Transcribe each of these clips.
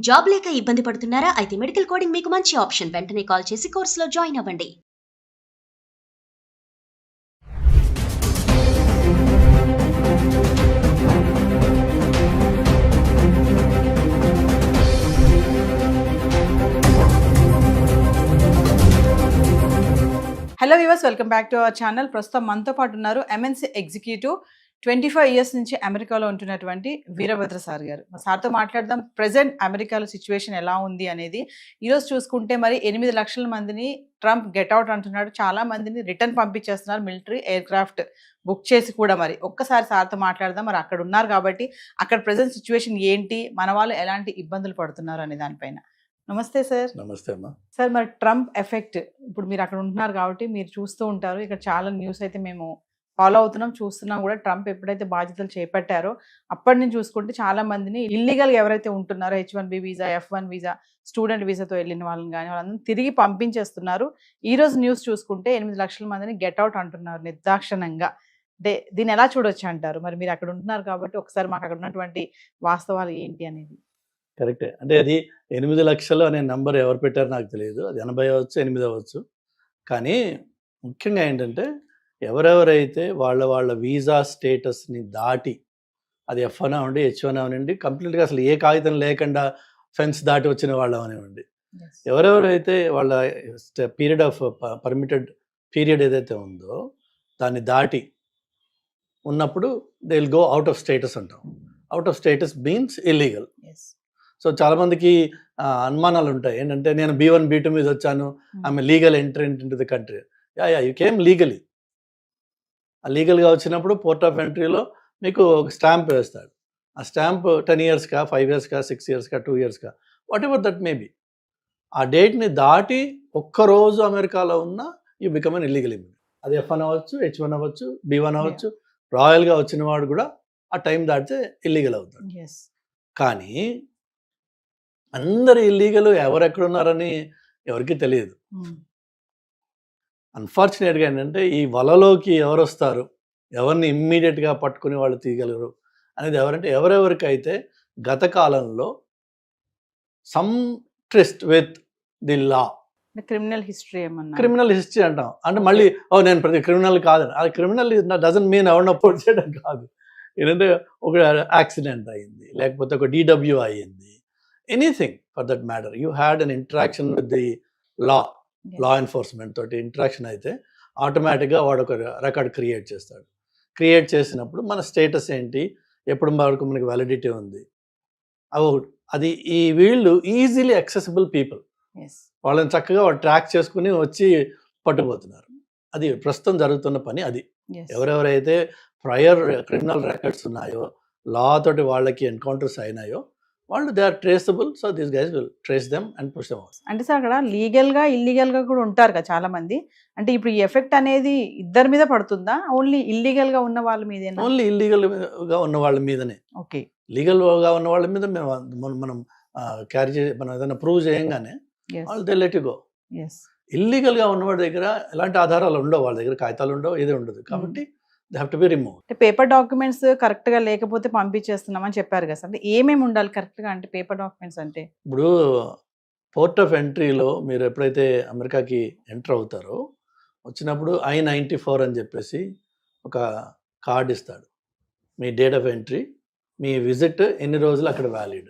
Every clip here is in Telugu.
జాబ్ లేక ఇబ్బంది పడుతున్నారా? అయితే మెడికల్ కోడింగ్ మీకు మంచి ఆప్షన్. వెంటనే కాల్ చేసి కోర్సులో జాయిన్ అవ్వండి. Hello viewers, welcome back to our channel. ప్రస్తుతం మనతో పాటు ఉన్నారు ఎంఎన్సీ ఎగ్జిక్యూటివ్ 25 ఇయర్స్ నుంచి అమెరికాలో ఉంటున్నటువంటి వీరభద్ర సార్ గారు. సార్తో మాట్లాడదాం ప్రెసెంట్ అమెరికాలో సిచ్యువేషన్ ఎలా ఉంది అనేది. ఈరోజు చూసుకుంటే మరి 8 లక్షల మందిని ట్రంప్ గెట్అవుట్ అంటున్నాడు. చాలా మందిని రిటర్న్ పంపించేస్తున్నారు, మిలిటరీ ఎయిర్ క్రాఫ్ట్ బుక్ చేసి కూడా. మరి ఒక్కసారి సార్తో మాట్లాడదాం. మరి అక్కడ ఉన్నారు కాబట్టి అక్కడ ప్రెసెంట్ సిచ్యువేషన్ ఏంటి, మన వాళ్ళు ఎలాంటి ఇబ్బందులు పడుతున్నారు అనే దానిపైన. నమస్తే సార్. నమస్తే అమ్మా. సార్, మరి ట్రంప్ ఎఫెక్ట్, ఇప్పుడు మీరు అక్కడ ఉంటున్నారు కాబట్టి మీరు చూస్తూ ఉంటారు. ఇక్కడ చాలా న్యూస్ అయితే మేము ఫాలో అవుతున్నాం, చూస్తున్నాం కూడా. ట్రంప్ ఎప్పుడైతే బాధ్యతలు చేపట్టారో అప్పటి నుంచి చూసుకుంటే చాలా మందిని ఇల్లీగల్గా ఎవరైతే ఉంటున్నారో H1B visa, F1 visa, student వీసాతో వెళ్ళిన వాళ్ళని కానీ వాళ్ళని తిరిగి పంపించేస్తున్నారు. ఈ రోజు న్యూస్ చూసుకుంటే 8 లక్షల మందిని గెట్అవుట్ అంటున్నారు నిర్దాక్షిణంగా. దీన్ని ఎలా చూడొచ్చు అంటారు? మరి మీరు అక్కడ ఉంటున్నారు కాబట్టి ఒకసారి మాకు అక్కడ ఉన్నటువంటి వాస్తవాలు ఏంటి అనేది. కరెక్టే. అంటే అది 8 లక్షలు అనే నంబర్ ఎవరు పెట్టారో నాకు తెలియదు. అది 80 అవ్వచ్చు, 8 అవ్వచ్చు. కానీ ముఖ్యంగా ఏంటంటే ఎవరెవరైతే వాళ్ళ వీసా స్టేటస్ని దాటి, అది F1 అవ్వండి, H1 అవనండి, కంప్లీట్గా అసలు ఏ కాగితం లేకుండా ఫెన్స్ దాటి వచ్చిన వాళ్ళు అవనివ్వండి, ఎవరెవరైతే వాళ్ళ పీరియడ్ ఆఫ్ పర్మిటెడ్ పీరియడ్ ఏదైతే ఉందో దాన్ని దాటి ఉన్నప్పుడు they will go out of status అంటాం. Out of status means illegal. So చాలామందికి అనుమానాలు ఉంటాయి. ఏంటంటే నేను B1 B2 మీద వచ్చాను, I'm legal entrant into the country. You came legally. ఆ లీగల్గా వచ్చినప్పుడు పోర్ట్ ఆఫ్ ఎంట్రీలో మీకు ఒక స్టాంప్ వేస్తాడు. ఆ స్టాంప్ 10 ఇయర్స్కా, 5 ఇయర్స్కా, 6 ఇయర్స్కా, 2 ఇయర్స్కా, whatever that may be. ఆ డేట్ని దాటి ఒక్కరోజు అమెరికాలో ఉన్న you become an illegal immigrant. అది F1 అవ్వచ్చు, H1 అవ్వచ్చు, B1 అవ్వచ్చు. రాయల్గా వచ్చిన వాడు కూడా ఆ టైం దాటితే ఇల్లీగల్ అవుతాడు. కానీ అందరు ఇల్లీగల్ ఎవరెక్కడున్నారని ఎవరికి తెలియదు. అన్ఫార్చునేట్గా ఏంటంటే ఈ వలలోకి ఎవరు వస్తారు, ఎవరిని ఇమ్మీడియట్గా పట్టుకుని వాళ్ళు తీయగలరు అనేది ఎవరంటే ఎవరెవరికైతే గత కాలంలో some tryst with the law, criminal history criminal history అంటాం. అంటే మళ్ళీ నేను ప్రతి క్రిమినల్ కాదని, అది క్రిమినల్ డజన్ మీన్ ఎవరిని అపోర్ట్ చేయడం కాదు. ఏంటంటే ఒక యాక్సిడెంట్ అయింది, లేకపోతే ఒక DW అయ్యింది, anything for that matter, you had an interaction with the law enforcement తోటి ఇంటరాక్షన్ అయితే ఆటోమేటిక్గా వాడు ఒక రికార్డ్ క్రియేట్ చేస్తాడు. క్రియేట్ చేసినప్పుడు మన స్టేటస్ ఏంటి, ఎప్పుడు వరకు మనకి వ్యాలిడిటీ ఉంది, అది ఈ వీళ్ళు ఈజీలీ యాక్సెసిబుల్ పీపుల్, వాళ్ళని చక్కగా వాళ్ళు ట్రాక్ చేసుకుని వచ్చి పట్టుకుపోతున్నారు. అది ప్రస్తుతం జరుగుతున్న పని. అది ఎవరెవరైతే ప్రయర్ క్రిమినల్ రికార్డ్స్ ఉన్నాయో, లా తోటి వాళ్ళకి ఎన్కౌంటర్స్ అయినాయో వాళ్ళు they are traceable. So this guys will trace them and push them out. అంటే సార్ అక్కడ లీగల్గా ఇల్లీగల్గా కూడా ఉంటారు కదా చాలా మంది. అంటే ఇప్పుడు ఈ ఎఫెక్ట్ అనేది ఇద్దరి మీద పడుతుందా, ఓన్లీ ఇల్లీగల్గా ఉన్న వాళ్ళ మీద? ఓన్లీ ఇల్లీగల్గా ఉన్న వాళ్ళ మీదనే. ఓకే. లీగల్గా ఉన్న వాళ్ళ మీద మనం క్యారీ మనం ఏదైనా ప్రూవ్ చేయంగానే వాళ్ళు దే లెట్ యు గో. ఇల్లీగల్గా ఉన్నవాడి దగ్గర ఎలాంటి ఆధారాలు ఉండవు, వాళ్ళ దగ్గర కాగితాలు ఉండవు, ఏది ఉండదు. కాబట్టి they have to be remove. Paper documents కరెక్ట్గా లేకపోతే పంపించేస్తున్నామని చెప్పారు కదా సార్. అంటే ఏమేమి ఉండాలి కరెక్ట్గా? అంటే పేపర్ డాక్యుమెంట్స్ అంటే ఇప్పుడు పోర్ట్ ఆఫ్ ఎంట్రీలో మీరు ఎప్పుడైతే అమెరికాకి ఎంటర్ అవుతారో వచ్చినప్పుడు I-94 అని చెప్పేసి ఒక కార్డ్ ఇస్తాడు. మీ డేట్ ఆఫ్ ఎంట్రీ, మీ విజిట్ ఎన్ని రోజులు అక్కడ వ్యాలిడ్.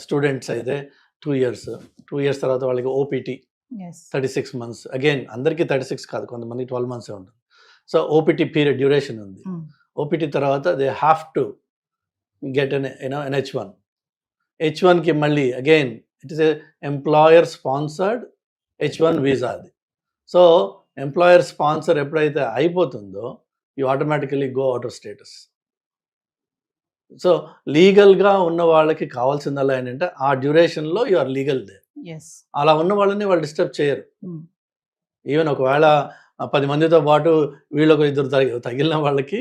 స్టూడెంట్స్ అయితే 2 ఇయర్స్ తర్వాత వాళ్ళకి OPT 36 months. అగైన్ అందరికీ 36 కాదు, కొంతమంది 12 months ఉంటుంది. సో OPT పీరియడ్ డ్యూరేషన్ ఉంది. OPT తర్వాత they have to get an H1. H1కి మళ్ళీ again it is employer sponsored H1 visa అది. సో ఎంప్లాయర్ స్పాన్సర్ ఎప్పుడైతే అయిపోతుందో you automatically go out of status. So లీగల్గా ఉన్న వాళ్ళకి కావాల్సిందల్లా ఏంటంటే ఆ డ్యూరేషన్లో యు ఆర్ లీగల్ దే. అలా ఉన్న వాళ్ళని వాళ్ళు డిస్టర్బ్ చేయరు. ఈవెన్ ఒకవేళ 10 మందితో పాటు వీళ్ళొక ఇద్దరు తగిలిన వాళ్ళకి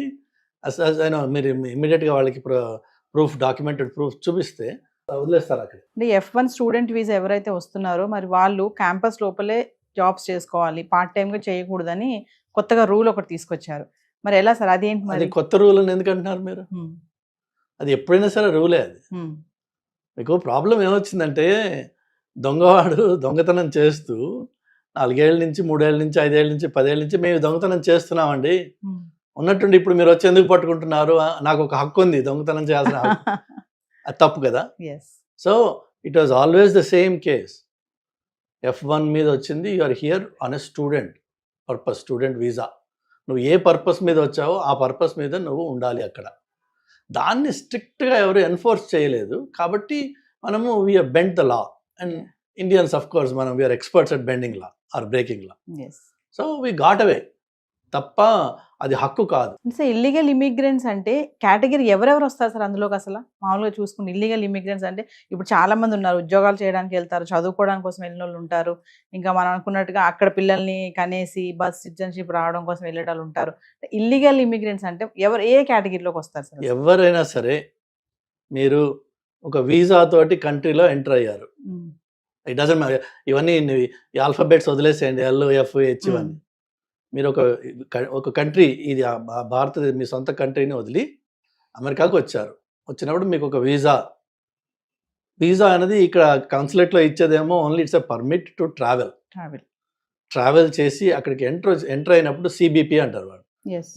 మీరు ఇమ్మీడియట్గా వాళ్ళకి ప్రూఫ్, డాక్యుమెంటెడ్ ప్రూఫ్ చూపిస్తే వదిలేస్తారు అక్కడ. F1 స్టూడెంట్ వీసా ఎవరైతే వస్తున్నారో మరి వాళ్ళు క్యాంపస్ లోపలే జాబ్స్ చేసుకోవాలి, పార్ట్ టైంగా చేయకూడదని కొత్తగా రూల్ ఒకటి తీసుకొచ్చారు. మరి ఎలా సార్ అదేంటి? అది కొత్త రూల్ అని ఎందుకు అంటున్నారు మీరు? అది ఎప్పుడైనా సరే రూలే అది. మీకు ప్రాబ్లం ఏమొచ్చిందంటే దొంగవాడు దొంగతనం చేస్తూ 4 ఏళ్ల నుంచి 3 ఏళ్ల నుంచి 5 ఏళ్ల నుంచి 10 ఏళ్ల నుంచి మేము దొంగతనం చేస్తున్నామండి. ఉన్నట్టుండి ఇప్పుడు మీరు వచ్చి ఎందుకు పట్టుకుంటున్నారు? నాకు ఒక హక్కు ఉంది దొంగతనం చేయాల్సిన హక్కు. అది తప్పు కదా. So it was always the same case. F1 మీద వచ్చింది, you are here on a student purpose, student visa. నువ్వు ఏ పర్పస్ మీద వచ్చావో ఆ పర్పస్ మీద నువ్వు ఉండాలి అక్కడ. దాన్ని స్ట్రిక్ట్గా ఎవరు ఎన్ఫోర్స్ చేయలేదు కాబట్టి మనము we are bend the law. And Indians of course మనం we are experts at bending law or breaking law. So we got away. తప్ప అది హక్కు కాదు. సో ఇల్లీగల్ ఇమిగ్రెంట్స్ అంటే కేటగిరీ ఎవరెవరు వస్తారు సార్ అందులోకి? అసలు మామూలుగా చూసుకుని ఇల్లీగల్ ఇమిగ్రెంట్స్ అంటే ఇప్పుడు చాలా మంది ఉన్నారు, ఉద్యోగాలు చేయడానికి వెళ్తారు, చదువుకోవడానికి కోసం వెళ్ళిన వాళ్ళు ఉంటారు, ఇంకా మనం అనుకున్నట్టుగా అక్కడ పిల్లల్ని కనేసి బస్ సిటిజన్షిప్ రావడం కోసం వెళ్ళేటోళ్ళు ఉంటారు. ఇల్లీగల్ ఇమిగ్రెంట్స్ అంటే ఎవరు ఏ కేటగిరీలోకి వస్తారు సార్? ఎవరైనా సరే మీరు ఒక వీసా తోటి కంట్రీలో ఎంటర్ అయ్యారు, ఇట్ డజంట్ మ్యాటర్. ఇవన్నీ ఈ ఆల్ఫాబెట్స్ వదిలేసేయండి, LOFH ఇవన్నీ. మీరు ఒక కంట్రీ, ఇది భారతదేశం మీ సొంత కంట్రీని వదిలి అమెరికాకు వచ్చారు. వచ్చినప్పుడు మీకు ఒక వీసా అనేది ఇక్కడ కాన్సులేట్లో ఇచ్చేదేమో only it's a permit to travel చేసి అక్కడికి ఎంటర్ అయినప్పుడు CBP అంటారు వాళ్ళు,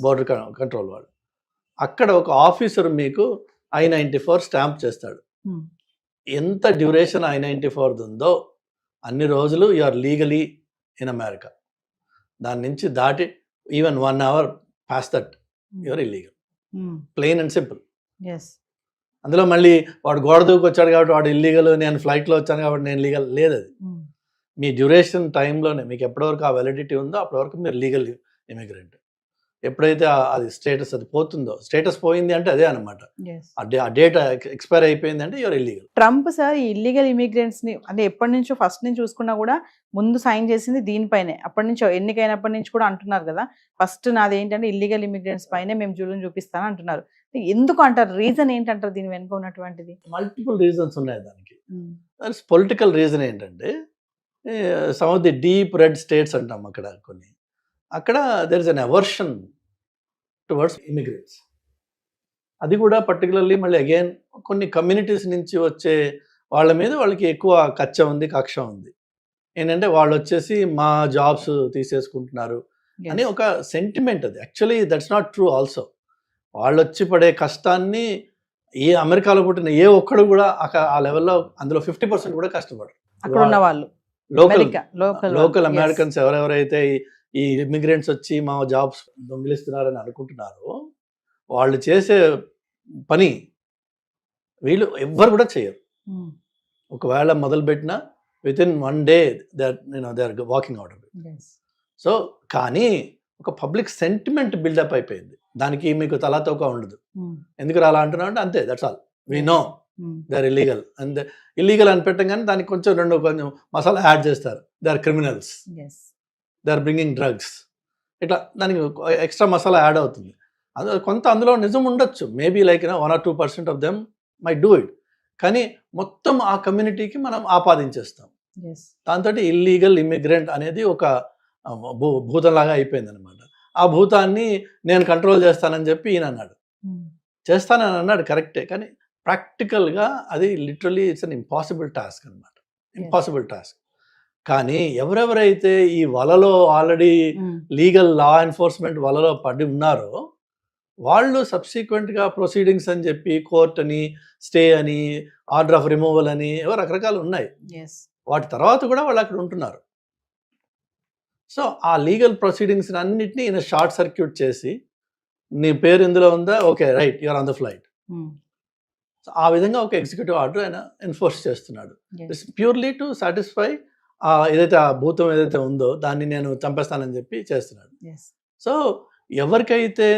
బోర్డర్ కంట్రోల్ వాళ్ళు. అక్కడ ఒక ఆఫీసర్ మీకు I-94 స్టాంప్ చేస్తాడు. ఎంత డ్యూరేషన్ I-94 ఉందో అన్ని రోజులు you are legally in America. దాని నుంచి దాటి even 1 hour pass that your illegal. Plain and simple. అందులో మళ్ళీ వాడు గోడ దూకి వచ్చాడు కాబట్టి వాడు ఇల్లీగల్, నేను ఫ్లైట్లో వచ్చాను కాబట్టి నేను లీగల్ లేదు. అది మీ డ్యూరేషన్ టైంలోనే మీకు ఎప్పటివరకు ఆ వ్యాలిడిటీ ఉందో అప్పటి వరకు మీరు లీగల్ ఇమిగ్రెంట్. ఎప్పుడైతే అది స్టేటస్ అది పోతుందో, స్టేటస్ పోయింది అంటే అదే అనమాట. ఆ డేట్ ఎక్స్పైర్ అయిపోయింది అంటే యువర్ ఇల్లీగల్. ట్రంప్ సార్ ఈ ఇల్లీగల్ ఇమిగ్రెంట్స్ ని అంటే ఎప్పటి నుంచో ఫస్ట్ నుంచి చూసుకున్నా కూడా ముందు సైన్ చేసింది దీనిపైనే. అప్పటి నుంచి ఎన్నికైనప్పటి నుంచి కూడా అంటున్నారు కదా, ఫస్ట్ నాది ఏంటంటే ఇల్లీగల్ ఇమిగ్రెంట్స్ పైనే మేము జూలం చూపిస్తాను అంటున్నారు. ఎందుకు అంటారు? రీజన్ ఏంటంటారు దీని వెనుక ఉన్నటువంటిది? మల్టిపుల్ రీజన్స్ ఉన్నాయి దానికి. పొలిటికల్ రీజన్ ఏంటంటే some of the deep red states అంటాం అక్కడ కొన్ని, అక్కడ there is an aversion towards immigrants. అది కూడా పర్టికులర్లీ మళ్ళీ అగైన్ కొన్ని కమ్యూనిటీస్ నుంచి వచ్చే వాళ్ళ మీద వాళ్ళకి ఎక్కువ కక్ష ఉంది. ఏంటంటే వాళ్ళు వచ్చేసి మా జాబ్స్ తీసేసుకుంటున్నారు అని ఒక సెంటిమెంట్. అది actually that's not true also. వాళ్ళు వచ్చి పడే కష్టాన్ని ఏ అమెరికాలో పుట్టిన ఏ ఒక్కడు కూడా ఆ లెవెల్లో అందులో 50% కూడా కష్టపడరు. అక్కడ ఉన్న వాళ్ళు లోకల్ అమెరికన్స్ ఎవరెవరైతే ఈ ఇమిగ్రెంట్స్ వచ్చి మా జాబ్స్ దొంగిలిస్తున్నారని అనుకుంటున్నారో వాళ్ళు చేసే పని వీళ్ళు ఎవ్వరు కూడా చేయరు. ఒకవేళ మొదలుపెట్టిన within 1 day they are walking out of it. So కానీ ఒక పబ్లిక్ సెంటిమెంట్ బిల్డప్ అయిపోయింది, దానికి మీకు తలాతోక ఉండదు. ఎందుకు అలా అంటున్నా అంటే అంతే, that's all. We know they are illegal. And illegal అని పెట్టగానే దానికి కొంచెం మసాలా యాడ్ చేస్తారు. They are criminals, they are bringing drugs, ఇట్లా దానికి ఎక్స్ట్రా మసాలా యాడ్ అవుతుంది. కొంత అందులో నిజం ఉండొచ్చు, maybe like 1 or 2% of them my do it. కానీ మొత్తం ఆ కమ్యూనిటీకి మనం ఆపాదించేస్తాం. దాంతో ఇల్లీగల్ ఇమిగ్రెంట్ అనేది ఒక భూతంలాగా అయిపోయింది అనమాట. ఆ భూతాన్ని నేను కంట్రోల్ చేస్తానని చెప్పి ఈయన అన్నాడు. చేస్తానని అన్నాడు కరెక్టే, కానీ ప్రాక్టికల్గా అది literally it's an impossible task అనమాట. Impossible task. కానీ ఎవరెవరైతే ఈ వలలో ఆల్రెడీ లీగల్ లా ఎన్ఫోర్స్మెంట్ వలలో పడి ఉన్నారో వాళ్ళు సబ్సిక్వెంట్గా ప్రొసీడింగ్స్ అని చెప్పి కోర్ట్ అని, స్టే అని, ఆర్డర్ ఆఫ్ రిమూవల్ అని ఏవో రకరకాలు ఉన్నాయి. వాటి తర్వాత కూడా వాళ్ళు అక్కడ ఉంటున్నారు. సో ఆ లీగల్ ప్రొసీడింగ్స్ అన్నింటినీ ఈయన షార్ట్ సర్క్యూట్ చేసి నీ పేరు ఇందులో ఉందా, okay right you're on the flight. So ఆ విధంగా ఒక ఎగ్జిక్యూటివ్ ఆర్డర్ ఆయన ఎన్ఫోర్స్ చేస్తున్నాడు. ఇట్స్ ప్యూర్లీ టు సాటిస్ఫై ఏదైతే ఆ భూతం ఏదైతే ఉందో దాన్ని నేను చంపేస్తానని చెప్పి చేస్తున్నాడు. సో ఎవరికైతే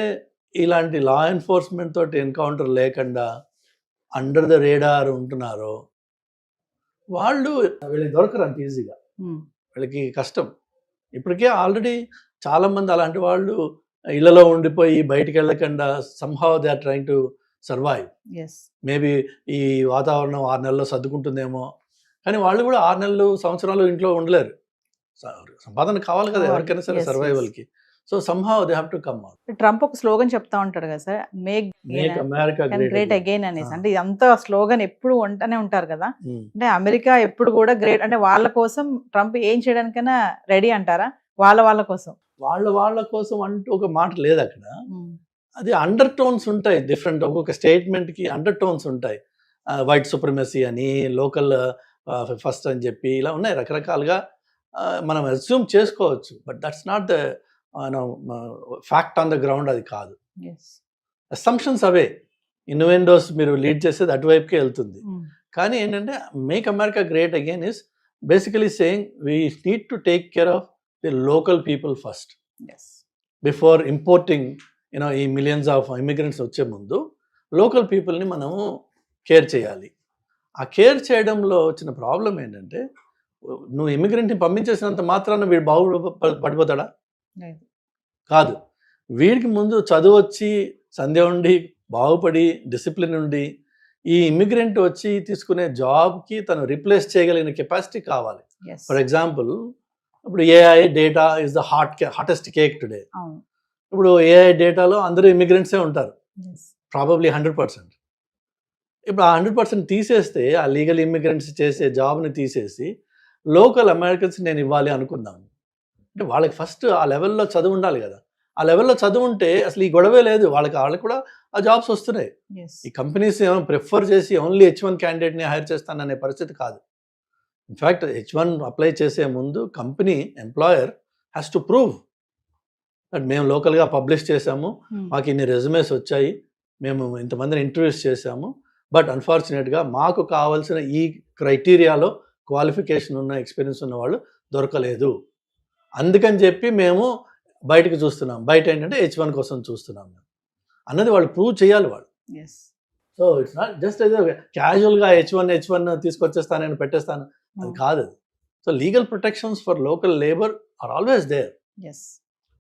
ఇలాంటి లా ఎన్ఫోర్స్మెంట్ తోటి ఎన్కౌంటర్ లేకుండా అండర్ ద రేడార్ ఉంటున్నారో వాళ్ళు వీళ్ళకి దొరకరు అంత ఈజీగా, వీళ్ళకి కష్టం. ఇప్పటికే ఆల్రెడీ చాలామంది అలాంటి వాళ్ళు ఇళ్లలో ఉండిపోయి బయటికి వెళ్ళకుండా somehow they are trying to survive. Maybe ఈ వాతావరణం 6 నెలల్లో సర్దుకుంటుందేమో, కానీ వాళ్ళు కూడా 6 నెలలు సంవత్సరాలు ఇంట్లో ఉండలేరు. సంపాదన కావాలి కదా ఎవరికైనా సరే సర్వైవల్కి. So somehow they have to come out. Trump ఒక స్లోగన్ చెప్తా ఉంటాడు కదా sir, make Make America great great again. Again అనేసి. ఆ. అంటే ఇదంతా స్లోగన్ ఎప్పుడు అంటూనే ఉంటారు కదా. Hmm. అంటే అమెరికా ఎప్పుడు కూడా గ్రేట్, అంటే వాళ్ళ కోసం ట్రంప్ ఏం చేయడానికైనా రెడీ అంటారా, వాళ్ళ కోసం? వాళ్ళ కోసం అంటూ ఒక మాట లేదు అక్కడ. అది అండర్ టోన్స్ ఉంటాయి, డిఫరెంట్ ఒక్కొక్క స్టేట్మెంట్కి అండర్ టోన్స్ ఉంటాయి. వైట్ సుప్రమసీ అని, లోకల్ ఫస్ట్ అని చెప్పి ఇలా ఉన్నాయి రకరకాలుగా. మనం అస్యూమ్ చేసుకోవచ్చు, but that's not the fact on the ground. అది కాదు. అసంప్షన్స్ అవే. ఇన్వెండోస్ మీరు లీడ్ చేసేది అటువైపుకే వెళ్తుంది. కానీ ఏంటంటే make America great again is basically saying we need to take care of the local people first before importing. ఈ మిలియన్స్ ఆఫ్ ఇమిగ్రెంట్స్ వచ్చే ముందు లోకల్ పీపుల్ని మనము కేర్ చేయాలి. ఆ కేర్ చేయడంలో వచ్చిన ప్రాబ్లం ఏంటంటే, నువ్వు ఇమిగ్రెంట్ని పంపించేసినంత మాత్రాన వీడు పడిపోతాడా? కాదు. వీడికి ముందు చదువు వచ్చి, సంధ్య ఉండి, బాగుపడి, డిసిప్లిన్ ఉండి, ఈ ఇమిగ్రెంట్ వచ్చి తీసుకునే జాబ్కి తను రిప్లేస్ చేయగలిగిన కెపాసిటీ కావాలి. ఫర్ ఎగ్జాంపుల్, ఇప్పుడు AI data is the hottest cake today. ఇప్పుడు ఏఐ డేటాలో అందరూ ఇమిగ్రెంట్సే ఉంటారు, ప్రాబబ్లీ 100%. ఇప్పుడు ఆ 100% తీసేస్తే, ఆ లీగల్ ఇమిగ్రెంట్స్ చేసే జాబ్ని తీసేసి లోకల్ అమెరికన్స్ నేను ఇవ్వాలి అనుకున్నాను. అంటే వాళ్ళకి ఫస్ట్ ఆ లెవెల్లో చదువు ఉండాలి కదా. ఆ లెవెల్లో చదువు ఉంటే అసలు ఈ గొడవే లేదు. వాళ్ళకి కూడా ఆ జాబ్స్ వస్తున్నాయి. ఈ కంపెనీస్ ఏమో ప్రిఫర్ చేసి ఓన్లీ H1 క్యాండిడేట్ని హైర్ చేస్తాననే పరిస్థితి కాదు. ఇన్ఫ్యాక్ట్ H1 అప్లై చేసే ముందు company employer has to prove that మేము లోకల్గా పబ్లిష్ చేసాము, మాకు ఇన్ని రెజ్యూమేస్ వచ్చాయి, మేము ఇంతమందిని ఇంటర్వ్యూస్ చేశాము, బట్ అన్ఫార్చునేట్గా మాకు కావాల్సిన ఈ క్రైటీరియాలో క్వాలిఫికేషన్ ఉన్న, ఎక్స్పీరియన్స్ ఉన్న వాళ్ళు దొరకలేదు. అందుకని చెప్పి మేము బయటకు చూస్తున్నాం. బయట ఏంటంటే H1 కోసం చూస్తున్నాం అన్నది వాళ్ళు ప్రూవ్ చేయాలి వాళ్ళు. సో ఇట్స్ నాట్ జస్ట్ ఏదో క్యాజువల్గా H1 తీసుకొచ్చేస్తాను, పెట్టేస్తాను, అది కాదు. So legal protections for local labour are always there.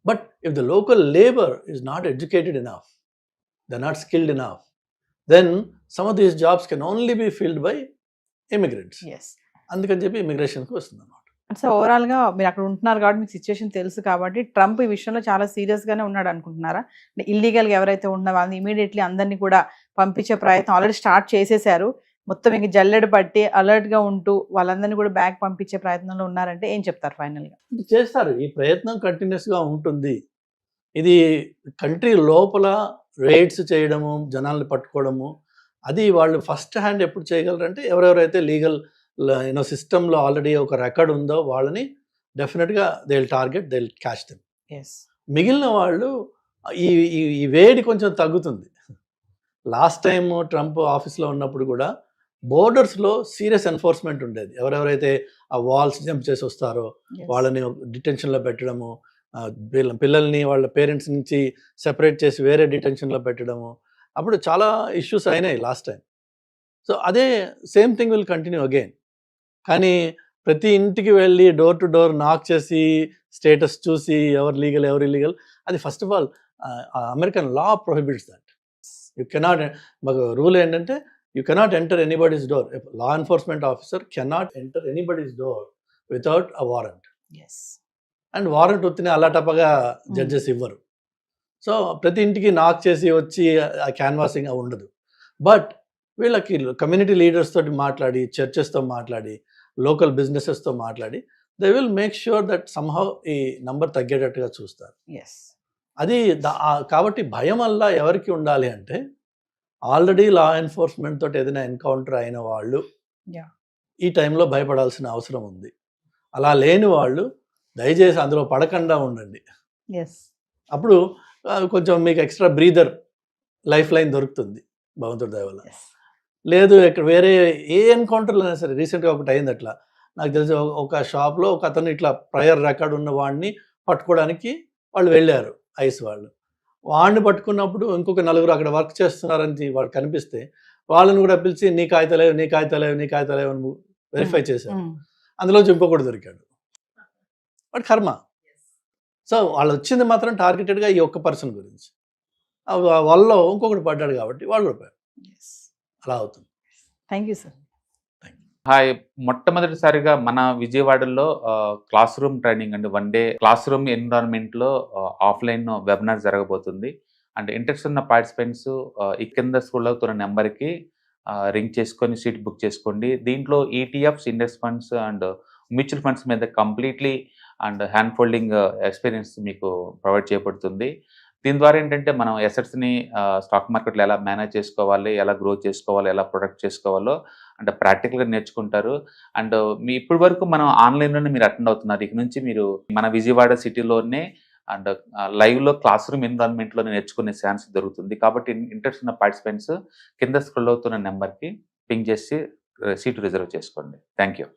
But if the local labour is not educated enough, they are not skilled enough, then some of these jobs can only be filled by immigrants. అందుకని చెప్పి ఇమిగ్రేషన్కి వస్తుంది అన్నమాట. సో ఓవరాల్గా మీరు అక్కడ ఉంటున్నారు కాబట్టి మీకు సిచ్యువేషన్ తెలుసు కాబట్టి ట్రంప్ ఈ విషయంలో చాలా సీరియస్గానే ఉన్నాడు అనుకుంటున్నారా? ఇల్లీగల్గా ఎవరైతే ఉన్న వాళ్ళని ఇమీడియట్లీ అందరినీ కూడా పంపించే ప్రయత్నం ఆల్రెడీ స్టార్ట్ చేసేసారు. మొత్తం ఇంక జల్లెడ పట్టి అలర్ట్గా ఉంటూ వాళ్ళందరినీ కూడా బ్యాక్ పంపించే ప్రయత్నంలో ఉన్నారంటే ఏం చెప్తారు ఫైనల్గా? చేస్తారు. ఈ ప్రయత్నం కంటిన్యూస్గా ఉంటుంది. ఇది కంట్రీ లోపల రైడ్స్ చేయడము, జనాల్ని పట్టుకోవడము, అది వాళ్ళు ఫస్ట్ హ్యాండ్ ఎప్పుడు చేయగలరంటే ఎవరెవరైతే లీగల్ సిస్టంలో ఆల్రెడీ ఒక రికార్డ్ ఉందో వాళ్ళని డెఫినెట్గా they will target, they will catch them. మిగిలిన వాళ్ళు ఈ వేడి కొంచెం తగ్గుతుంది. లాస్ట్ టైం ట్రంప్ ఆఫీస్లో ఉన్నప్పుడు కూడా బోర్డర్స్లో సీరియస్ ఎన్ఫోర్స్మెంట్ ఉండేది. ఎవరెవరైతే ఆ వాల్స్ జంప్ చేసి వస్తారో వాళ్ళని డిటెన్షన్లో పెట్టడము, పిల్లల్ని వాళ్ళ పేరెంట్స్ నుంచి సెపరేట్ చేసి వేరే డిటెన్షన్లో పెట్టడము, అప్పుడు చాలా ఇష్యూస్ అయినాయి లాస్ట్ టైం. సో అదే same thing will continue again. కానీ ప్రతి ఇంటికి వెళ్ళి డోర్ టు డోర్ నాక్ చేసి స్టేటస్ చూసి ఎవరు లీగల్ ఎవరు ఇల్లీగల్, అది first of all American law prohibits that. You cannot, మాకు రూల్ ఏంటంటే you cannot enter anybody's door. Law enforcement officer cannot enter anybody's door without a warrant. And warrant వచ్చిన అలాటప్పగా జడ్జెస్ ఇవ్వరు. సో ప్రతి ఇంటికి నాక్ చేసి వచ్చి ఆ క్యాన్వాసింగ్ అవి ఉండదు. బట్ వీళ్ళకి కమ్యూనిటీ లీడర్స్ తోటి మాట్లాడి, చర్చెస్తో మాట్లాడి, లోకల్ బిజినెసెస్తో మాట్లాడి they will make sure that somehow ఈ నంబర్ తగ్గేటట్టుగా చూస్తారు. అది కాబట్టి భయం వల్ల ఎవరికి ఉండాలి అంటే, ఆల్రెడీ లా ఎన్ఫోర్స్మెంట్ తోటి ఏదైనా ఎన్కౌంటర్ అయిన వాళ్ళు ఈ టైంలో భయపడాల్సిన అవసరం ఉంది. అలా లేని వాళ్ళు దయచేసి అందులో పడకుండా ఉండండి. అప్పుడు కొంచెం మీకు ఎక్స్ట్రా బ్రీదర్ లైఫ్ లైన్ దొరుకుతుంది భగవంతుడి దయ వల్ల. లేదు ఇక్కడ వేరే ఏ ఎన్కౌంటర్లో అయినా సరే, రీసెంట్గా ఒకటి అయింది అట్లా. నాకు తెలిసి ఒక షాప్లో ఒక అతను ఇట్లా ప్రయర్ రికార్డ్ ఉన్న వాడిని పట్టుకోవడానికి వాళ్ళు వెళ్ళారు, ఐస్ వాళ్ళు. వాడిని పట్టుకున్నప్పుడు ఇంకొక నలుగురు అక్కడ వర్క్ చేస్తున్నారని వాడు కనిపిస్తే వాళ్ళని కూడా పిలిచి నీ కాగితాలేవు అని వెరిఫై చేశారు. అందులోంచి ఇంకొకటి దొరికాడు. వాడు కర్మ. సో వాళ్ళు వచ్చింది మాత్రం టార్గెటెడ్గా ఈ ఒక్క పర్సన్ గురించి. వాళ్ళలో ఇంకొకటి పడ్డాడు కాబట్టి వాళ్ళు కూడా పోయారు. అలా అవుతుంది. Thank you sir. Thank you. Hi. మొట్టమొదటిసారిగా మన విజయవాడలో క్లాస్ రూమ్ ట్రైనింగ్ అండి. 1 డే క్లాస్ రూమ్ ఎన్విరాన్మెంట్‌లో ఆఫ్‌లైన్ వెబినార్ జరగబోతుంది. అండ్ ఇంట్రెస్ట్ ఉన్న పార్టిసిపెంట్స్ ఈ కింద స్క్రోల్ అవుతున్న నెంబర్‌కి రింగ్ చేసుకొని సీట్ బుక్ చేసుకోండి. దీంట్లో ETFs, index funds and mutual funds మీద completely and hand holding experience మీకు ప్రొవైడ్ చేయబడుతుంది. దీని ద్వారా ఏంటంటే మనం అసెట్స్‌ని స్టాక్ మార్కెట్‌లో ఎలా మేనేజ్ చేసుకోవాలి, ఎలా గ్రో చేసుకోవాలి, ఎలా ప్రొటెక్ట్ చేసుకోవాలో అంటే ప్రాక్టికల్‌గా నేర్చుకుంటారు. అండ్ ఇప్పటి వరకు మనం ఆన్‌లైన్‌లోనే మీరు అటెండ్ అవుతున్నారు. ఇక నుంచి మీరు మన విజయవాడ సిటీలోనే అండ్ లైవ్‌లో క్లాస్ రూమ్ ఎన్విరాన్మెంట్‌లో నేర్చుకునే ఛాన్స్ దొరుకుతుంది. కాబట్టి ఇంట్రెస్ట్ ఉన్న పార్టిసిపెంట్స్ కింద స్క్రోల్ అవుతున్న నెంబర్‌కి పింగ్ చేసి సీట్ రిజర్వ్ చేసుకోండి. Thank you.